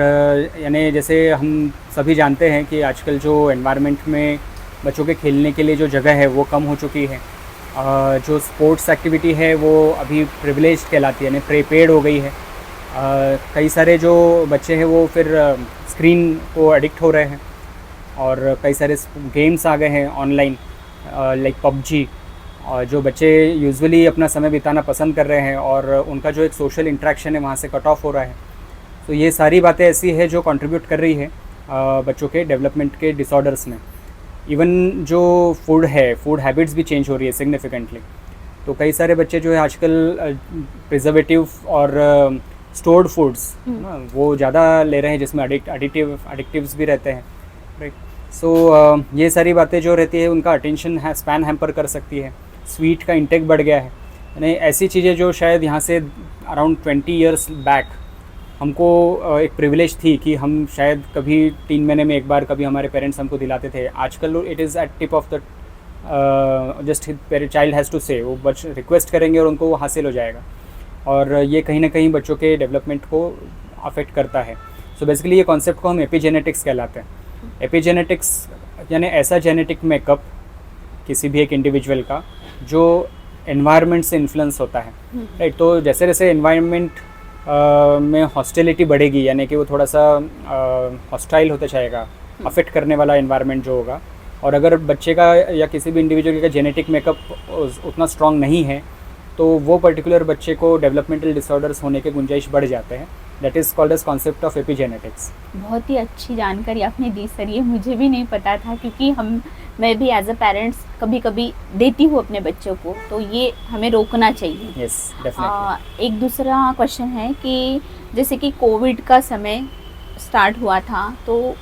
यानी जैसे हम सभी जानते हैं कि आजकल जो एनवायरनमेंट में बच्चों के खेलने के लिए जो जगह है वो कम हो चुकी है। जो स्पोर्ट्स एक्टिविटी है वो अभी प्रिविलेज्ड कहलाती है, यानी प्रीपेड हो गई है। कई सारे जो बच्चे हैं वो फिर स्क्रीन को एडिक्ट हो रहे हैं, और कई सारे गेम्स आ गए हैं ऑनलाइन लाइक पबजी, और जो बच्चे यूजुअली अपना समय बिताना पसंद कर रहे हैं और उनका जो एक सोशल इंटरेक्शन है वहाँ से कट ऑफ हो रहा है। तो ये सारी बातें ऐसी है जो कंट्रीब्यूट कर रही है बच्चों के डेवलपमेंट के डिसऑर्डर्स में। इवन जो फूड है, फूड हैबिट्स भी चेंज हो रही है सिग्निफिकेंटली। तो कई सारे बच्चे जो है आजकल प्रिजर्वेटिव और स्टोर्ड फूड्स वो ज़्यादा ले रहे हैं, जिसमें एडिक्टिव्स भी रहते हैं, राइट। ये सारी बातें जो रहती है उनका अटेंशन स्पैन हैम्पर कर सकती है। स्वीट का इंटेक बढ़ गया है, यानी ऐसी चीज़ें जो शायद यहाँ से अराउंड 20 ईयर्स बैक हमको एक प्रिविलेज थी कि हम शायद कभी 3 महीने में एक बार कभी हमारे पेरेंट्स हमको दिलाते थे। आजकल it is at tip of the just child has to say, वो बच्चे रिक्वेस्ट करेंगे और उनको वो हासिल हो जाएगा, और ये कहीं ना कहीं बच्चों के डेवलपमेंट को अफेक्ट करता है। बेसिकली ये कॉन्सेप्ट को हम एपिजेनेटिक्स कहलाते हैं। एपिजेनेटिक्स यानी ऐसा जेनेटिक मेकअप किसी भी एक इंडिविजुअल का जो एनवायरनमेंट से इन्फ्लुएंस होता है, राइट। तो जैसे जैसे एनवायरनमेंट में हॉस्टिलिटी बढ़ेगी, यानी कि वो थोड़ा सा हॉस्टाइल होता जाएगा, अफेक्ट करने वाला एनवायरनमेंट जो होगा, और अगर बच्चे का या किसी भी इंडिविजुअल का जेनेटिक मेकअप उतना स्ट्रॉन्ग नहीं है तो वो पर्टिकुलर बच्चे को डेवलपमेंटल डिसऑर्डर्स होने के गुंजाइश बढ़ जाते हैं। That is called as concept of epigenetics. बहुत ही अच्छी जानकारी आपने दी सर, ये मुझे भी नहीं पता था, क्योंकि मैं भी एज अ पेरेंट्स कभी कभी देती हूँ अपने बच्चों को, तो ये हमें रोकना चाहिए। Yes, definitely. एक दूसरा क्वेश्चन है कि जैसे कि कोविड का समय स्टार्ट हुआ था, तो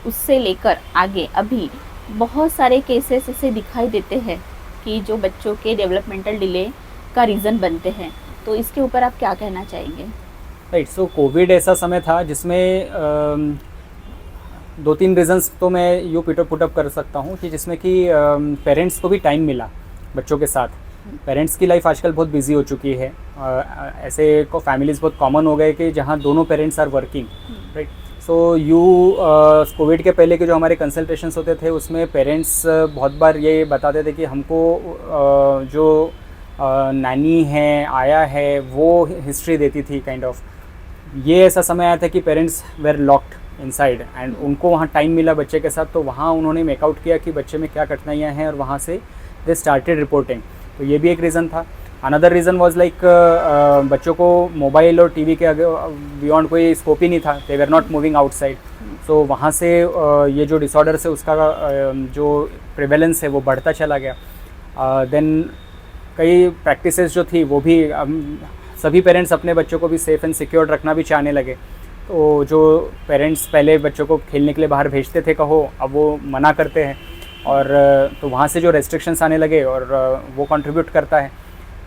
उससे लेकर आगे अभी बहुत सारे केसेस ऐसे दिखाई देते हैं कि जो बच्चों के डेवलपमेंटल डिले का रीज़न बनते हैं, तो इसके ऊपर आप क्या कहना चाहेंगे? राइट, कोविड ऐसा समय था जिसमें 2-3 रीज़न्स तो मैं यूँ पुटअप कर सकता हूँ कि जिसमें कि पेरेंट्स को भी टाइम मिला बच्चों के साथ, पेरेंट्स की लाइफ आजकल बहुत बिजी हो चुकी है। ऐसे को फैमिलीज़ बहुत कॉमन हो गए कि जहाँ दोनों parents are working, right. So Covid के पहले के जो हमारे कंसल्टेशंस होते थे उसमें पेरेंट्स बहुत बार ये बताते थे कि हमको जो नानी है, आया है, वो हिस्ट्री देती थी काइंड ऑफ। ये ऐसा समय आया था कि parents were locked inside and उनको वहाँ टाइम मिला बच्चे के साथ, तो वहाँ उन्होंने मेकआउट किया कि बच्चे में क्या कठिनाइयाँ हैं और वहाँ से दे स्टार्टेड रिपोर्टिंग। तो ये भी एक रीज़न था। अनदर रीज़न वाज लाइक बच्चों को मोबाइल और टीवी के आगे बियॉन्ड कोई स्कोप ही नहीं था, दे वर नॉट मूविंग आउटसाइड। सो वहाँ से ये जो डिसऑर्डर्स है उसका जो प्रिवेलेंस है वो बढ़ता चला गया। देन कई प्रैक्टिसेस जो थी वो भी सभी पेरेंट्स अपने बच्चों को भी सेफ़ एंड सिक्योर रखना भी चाहने लगे। तो जो पेरेंट्स पहले बच्चों को खेलने के लिए बाहर भेजते थे कहो, अब वो मना करते हैं, और तो वहाँ से जो रेस्ट्रिक्शंस आने लगे और वो कंट्रीब्यूट करता है।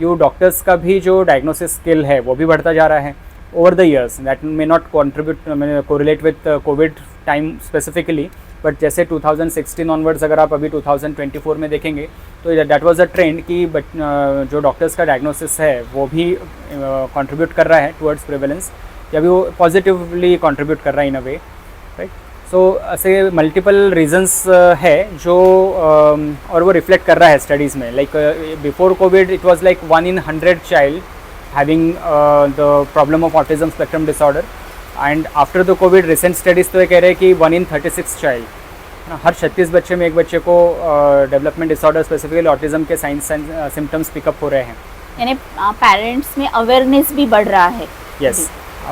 डॉक्टर्स का भी जो डायग्नोसिस स्किल है वो भी बढ़ता जा रहा है over the years. That may not correlate with Covid time specifically, but जैसे 2016 ऑनवर्ड्स अगर आप अभी 2024 में देखेंगे तो दैट वाज अ ट्रेंड कि जो डॉक्टर्स का डायग्नोसिस है वो भी कंट्रीब्यूट कर रहा है टुवर्ड्स प्रिवेलेंस, या भी वो पॉजिटिवली कंट्रीब्यूट कर रहा है इन अ वे, राइट। सो ऐसे मल्टीपल रीजंस है जो और वो रिफ्लेक्ट कर रहा है स्टडीज़ में। Like before Covid it was like 1 in 100 child having the problem of autism spectrum disorder, and after the Covid recent studies तो ये कह रहे हैं कि 1 in 36 चाइल्ड, हर 36 बच्चे में एक बच्चे को डेवलपमेंट डिसऑर्डर स्पेसिफिकली ऑटिज्म के साइंस एंड सिम्टम्स पिकअप हो रहे हैं। यानी पेरेंट्स में अवेयरनेस भी बढ़ रहा है। यस,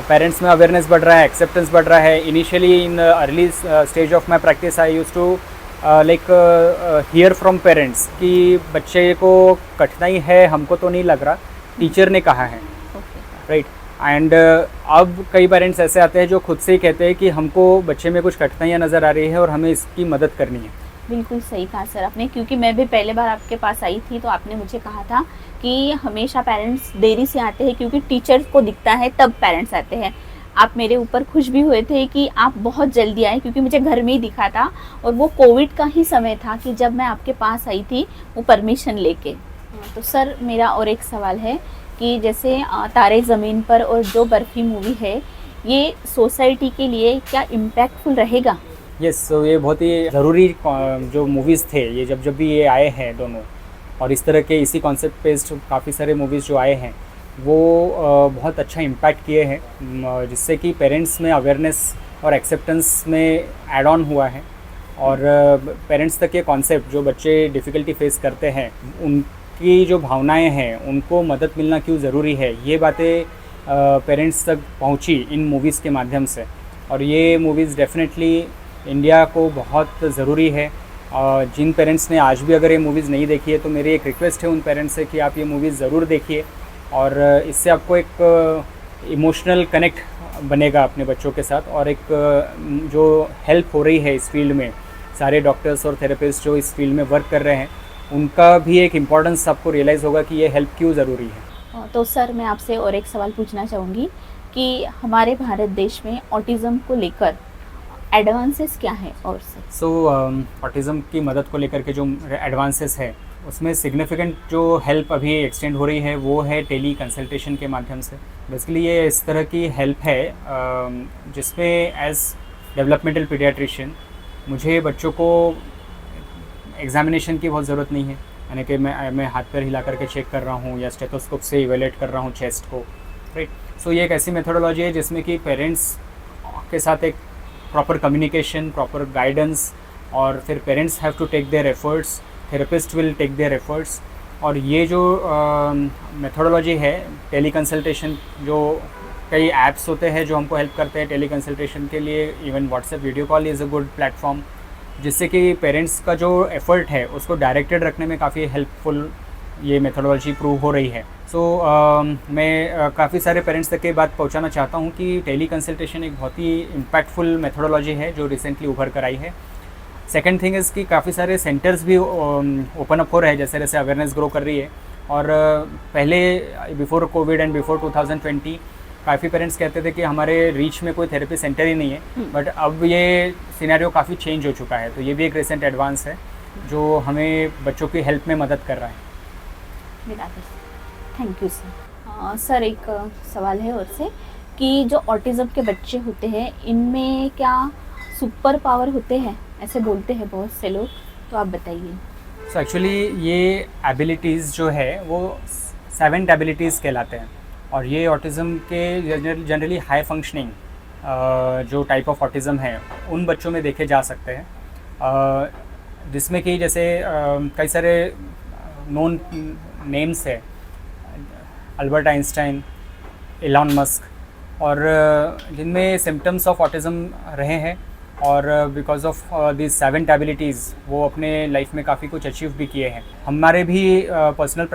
पेरेंट्स में अवेयरनेस बढ़ रहा है, एक्सेप्टेंस बढ़ रहा है। Initially in early stage of my practice I use to like hear from parents कि बच्चे को कठिनाई है, हमको तो नहीं लग रहा, टीचर ने कहा है, राइट। एंड अब कई पेरेंट्स ऐसे आते हैं जो खुद से ही कहते हैं कि हमको बच्चे में कुछ कठिनाइयाँ नज़र आ रही है और हमें इसकी मदद करनी है। बिल्कुल सही कहा सर आपने, क्योंकि मैं भी पहले बार आपके पास आई थी तो आपने मुझे कहा था कि हमेशा पेरेंट्स देरी से आते हैं क्योंकि टीचर्स को दिखता है तब पेरेंट्स आते हैं। आप मेरे ऊपर खुश भी हुए थे कि आप बहुत जल्दी आए, क्योंकि मुझे घर में ही दिखा था और वो कोविड का ही समय था कि जब मैं आपके पास आई थी वो परमिशन लेके। तो सर मेरा और एक सवाल है कि जैसे तारे ज़मीन पर और जो बर्फ़ी मूवी है, ये सोसाइटी के लिए क्या इम्पैक्टफुल रहेगा? यस, सो ये बहुत ही ज़रूरी जो मूवीज़ थे, ये जब भी ये आए हैं दोनों, और इस तरह के इसी कॉन्सेप्ट बेस्ड काफ़ी सारे मूवीज़ जो आए हैं वो बहुत अच्छा इम्पैक्ट किए हैं, जिससे कि पेरेंट्स में अवेयरनेस और एक्सेप्टेंस में ऐड ऑन हुआ है। और पेरेंट्स तक ये कॉन्सेप्ट जो बच्चे डिफ़िकल्टी फेस करते हैं, उनकी जो भावनाएं हैं, उनको मदद मिलना क्यों ज़रूरी है, ये बातें पेरेंट्स तक पहुंची इन मूवीज़ के माध्यम से। और ये मूवीज़ डेफिनेटली इंडिया को बहुत ज़रूरी है। जिन पेरेंट्स ने आज भी अगर ये मूवीज़ नहीं देखी है तो मेरी एक रिक्वेस्ट है उन पेरेंट्स से कि आप ये मूवीज़ ज़रूर देखिए, और इससे आपको एक इमोशनल कनेक्ट बनेगा अपने बच्चों के साथ, और एक जो हेल्प हो रही है इस फील्ड में, सारे डॉक्टर्स और थेरेपिस्ट जो इस फील्ड में वर्क कर रहे हैं, उनका भी एक इम्पॉर्टेंस आपको रियलाइज़ होगा कि ये हेल्प क्यों ज़रूरी है। तो सर मैं आपसे और एक सवाल पूछना चाहूँगी कि हमारे भारत देश में ऑटिज़म को लेकर एडवांसेस क्या है और से? ऑटिज़म की मदद को लेकर के जो एडवांसेस है उसमें सिग्निफिकेंट जो हेल्प अभी एक्सटेंड हो रही है वो है टेली कंसल्टेशन के माध्यम से। बेसिकली ये इस तरह की हेल्प है जिसमें एज डेवलपमेंटल पीडियाट्रिशियन मुझे बच्चों को एग्जामिनेशन की बहुत ज़रूरत नहीं है, यानी कि मैं हाथ पैर हिला करके चेक कर रहा हूँ या स्टेथोस्कोप से इवेलुएट कर रहा हूँ चेस्ट को, राइट। सो ये एक ऐसी मेथोडोलॉजी है जिसमें कि पेरेंट्स के साथ एक प्रॉपर कम्युनिकेशन, प्रॉपर गाइडेंस, और फिर parents have to take their efforts, therapist will take their efforts. और ये जो मेथोडोलॉजी है टेली कंसल्टेशन, जो कई ऐप्स होते हैं जो हमको हेल्प करते हैं टेली कंसल्टेशन के लिए, even WhatsApp video call is a good platform, जिससे कि पेरेंट्स का जो एफ़र्ट है उसको डायरेक्टेड रखने में काफ़ी हेल्पफुल ये मेथोडोलॉजी प्रूव हो रही है। सो मैं काफ़ी सारे पेरेंट्स तक ये बात पहुंचाना चाहता हूं कि टेली कंसल्टेशन एक बहुत ही इम्पैक्टफुल मेथोडोलॉजी है जो रिसेंटली उभर कर आई है। सेकंड थिंग इज़ कि काफ़ी सारे सेंटर्स भी ओपन अप हो रहे हैं जैसे जैसे अवेयरनेस ग्रो कर रही है। और पहले बिफोर कोविड एंड बिफोर 2020 काफ़ी पेरेंट्स कहते थे कि हमारे रीच में कोई थेरेपी सेंटर ही नहीं है, बट अब ये सिनेरियो काफ़ी चेंज हो चुका है। तो ये भी एक रिसेंट एडवांस है जो हमें बच्चों की हेल्प में मदद कर रहा है। मिला दे। Thank you sir. सर एक सवाल है और से कि जो ऑटिज़म के बच्चे होते हैं इनमें क्या सुपर पावर होते हैं, ऐसे बोलते हैं बहुत से लोग, तो आप बताइए। सो एक्चुअली ये एबिलिटीज़ जो है वो 7 एबिलिटीज़ कहलाते हैं, और ये ऑटिज़म के जनरली हाई फंक्शनिंग जो टाइप ऑफ ऑटिज़म है उन बच्चों में देखे जा सकते हैं, जिसमें कि जैसे कई सारे नोन नेम्स है, अल्बर्ट आइंस्टाइन, एलॉन मस्क, और जिनमें सिम्टम्स ऑफ ऑटिज़म रहे हैं, और बिकॉज ऑफ दिस 7 एबिलिटीज़ वो अपने लाइफ में काफ़ी कुछ अचीव भी किए हैं। हमारे भी पर्सनल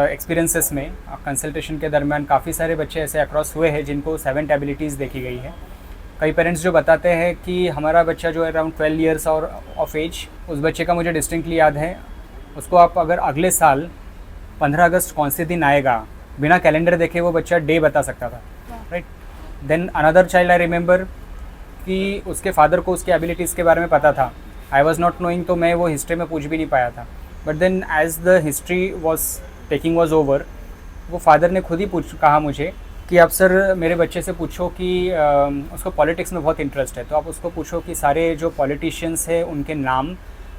एक्सपीरियंसेस में कंसल्टेशन के दरमियान काफ़ी सारे बच्चे ऐसे अक्रॉस हुए हैं जिनको 7 एबिलिटीज़ देखी गई है। कई पेरेंट्स जो बताते हैं कि हमारा बच्चा जो है अराउंड 12 ईयर्स और ऑफ एज, उस बच्चे का मुझे डिस्टिंक्टली याद है, उसको आप अगर अगले साल 15 अगस्त कौन से दिन आएगा बिना कैलेंडर देखे वो बच्चा डे बता सकता था, right. Then another child I remember कि उसके फादर को उसके एबिलिटीज़ के बारे में पता था, आई वॉज नॉट नोइंग, तो मैं वो हिस्ट्री में पूछ भी नहीं पाया था। But then as the history taking was over, वो फादर ने खुद ही कहा मुझे कि आप सर मेरे बच्चे से पूछो कि उसको पॉलिटिक्स में बहुत इंटरेस्ट है, तो आप उसको पूछो कि सारे जो पॉलिटिशियंस हैं उनके नाम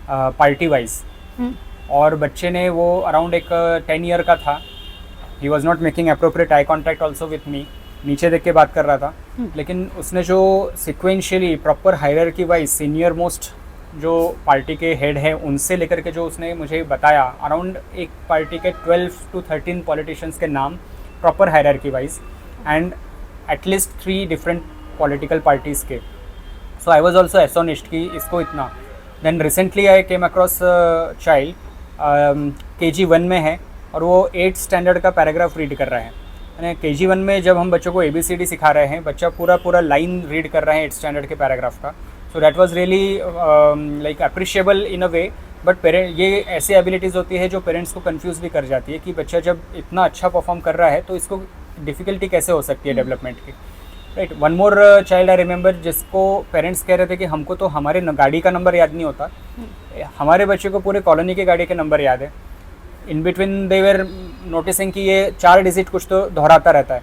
पार्टी वाइज। और बच्चे ने वो अराउंड एक 10 ईयर का था, he was not making appropriate eye contact also with me, नीचे देख के बात कर रहा था, लेकिन उसने जो sequentially proper hierarchy wise senior most जो पार्टी के हेड है उनसे लेकर के जो उसने मुझे बताया, अराउंड एक पार्टी के 12 to 13 पॉलिटिशियंस के नाम proper hierarchy wise, and at least 3 different political parties के। So I was also astonished कि इसको इतना। Then recently I came across child, KG1 में है और वो 8th स्टैंडर्ड का पैराग्राफ रीड कर रहा है। यानी KG1 में जब हम बच्चों को ABCD सिखा रहे हैं, बच्चा पूरा लाइन रीड कर रहे हैं 8th स्टैंडर्ड के पैराग्राफ का। So that was really like appreciable in a way. But parent, ये ऐसी एबिलिटीज़ होती है जो पेरेंट्स को कंफ्यूज भी कर जाती है कि बच्चा जब इतना अच्छा परफॉर्म कर रहा है तो इसको डिफ़िकल्टी कैसे हो सकती है डेवलपमेंट की, right. One more child I remember, जिसको पेरेंट्स कह रहे थे कि हमको तो हमारे गाड़ी का नंबर याद नहीं होता, हमारे बच्चे को पूरे कॉलोनी के गाड़ी के नंबर याद है। In between they were noticing कि ये 4 डिजिट कुछ तो दोहराता रहता है।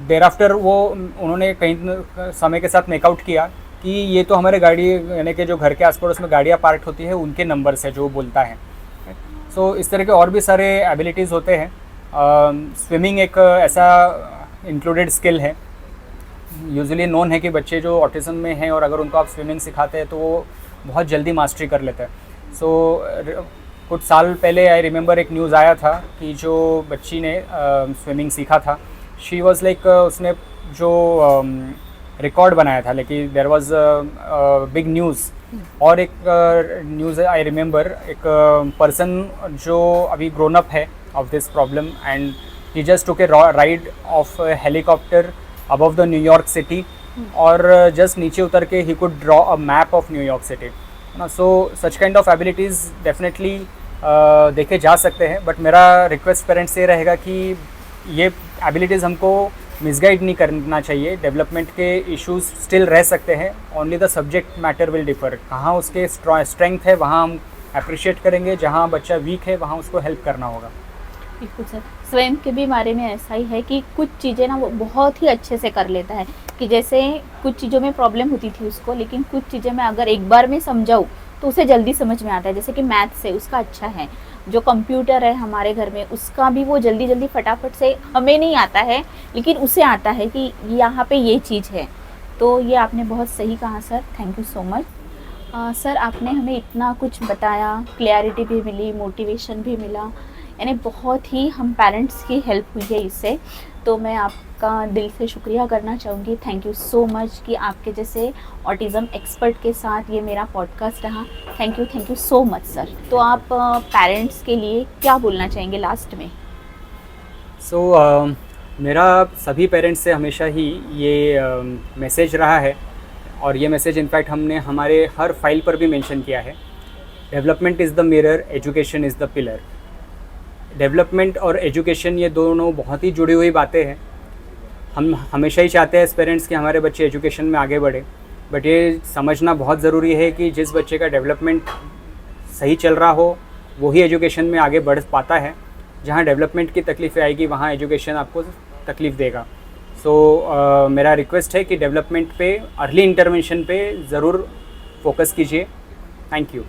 देर आफ्टर उन्होंने कहीं समय के साथ मेकआउट किया कि ये तो हमारे गाड़ी, यानी कि जो घर के आस पड़ोस में गाड़ियाँ पार्क होती है उनके नंबर से जो बोलता है। सो इस तरह के और भी सारे एबिलिटीज़ होते हैं। स्विमिंग एक ऐसा इंक्लूडेड स्किल है, यूजुअली नोन है कि बच्चे जो ऑटिज़म में हैं और अगर उनको आप स्विमिंग सिखाते हैं तो वो बहुत जल्दी मास्टरी कर लेते हैं। सो कुछ साल पहले आई रिमेंबर एक न्यूज़ आया था कि जो बच्ची ने स्विमिंग सीखा था, शी वाज लाइक, उसने जो रिकॉर्ड बनाया था, लेकिन देयर वाज बिग न्यूज़। और एक न्यूज़ आई रिमेंबर, एक पर्सन जो अभी ग्रोन अप है of this problem, and he just took A ride of helicopter above the New York city, और जस्ट नीचे उतर के he could draw a map of New York city. So such kind of abilities definitely देखे जा सकते हैं। But मेरा request parents से रहेगा कि ये एबिलिटीज़ हमको मिसगाइड नहीं करना चाहिए। डेवलपमेंट के इश्यूज स्टिल रह सकते हैं, only the subject matter will differ. कहाँ उसके स्ट्रेंथ है वहाँ हम अप्रिशिएट करेंगे, जहाँ बच्चा वीक है वहाँ उसको हेल्प करना होगा। बिल्कुल सर, स्वयं के भी बारे में ऐसा ही है कि कुछ चीज़ें ना वो बहुत ही अच्छे से कर लेता है, कि जैसे कुछ चीज़ों में प्रॉब्लम होती थी उसको, लेकिन कुछ चीज़ें मैं अगर एक बार में समझाऊँ तो उसे जल्दी समझ में आता है। जैसे कि मैथ्स है उसका अच्छा है, जो कंप्यूटर है हमारे घर में उसका भी वो जल्दी फटाफट से, हमें नहीं आता है लेकिन उसे आता है कि यहाँ पे ये चीज़ है। तो ये आपने बहुत सही कहा sir, thank you so much. Sir आपने हमें इतना कुछ बताया, क्लैरिटी भी मिली, मोटिवेशन भी मिला, यानी बहुत ही हम पेरेंट्स की हेल्प हुई है इससे। तो मैं आपका दिल से शुक्रिया करना चाहूँगी, थैंक यू सो मच कि आपके जैसे ऑटिज़म एक्सपर्ट के साथ ये मेरा पॉडकास्ट रहा। Thank you so much sir. तो आप पेरेंट्स के लिए क्या बोलना चाहेंगे लास्ट में? मेरा सभी पेरेंट्स से हमेशा ही ये मैसेज रहा है, और ये मैसेज इनफैक्ट हमने हमारे हर फाइल पर भी मेंशन किया है। Development is the mirror, education is the pillar. Development और एजुकेशन ये दोनों बहुत ही जुड़ी हुई बातें हैं। हम हमेशा ही चाहते हैं एज पेरेंट्स कि हमारे बच्चे एजुकेशन में आगे बढ़े, बट ये समझना बहुत ज़रूरी है कि जिस बच्चे का डेवलपमेंट सही चल रहा हो वही एजुकेशन में आगे बढ़ पाता है। जहाँ डेवलपमेंट की तकलीफ़ें आएगी वहाँ एजुकेशन आपको तकलीफ़ देगा। सो मेरा रिक्वेस्ट है कि डेवलपमेंट पे, अर्ली इंटरवेंशन पे ज़रूर फोकस कीजिए। Thank you.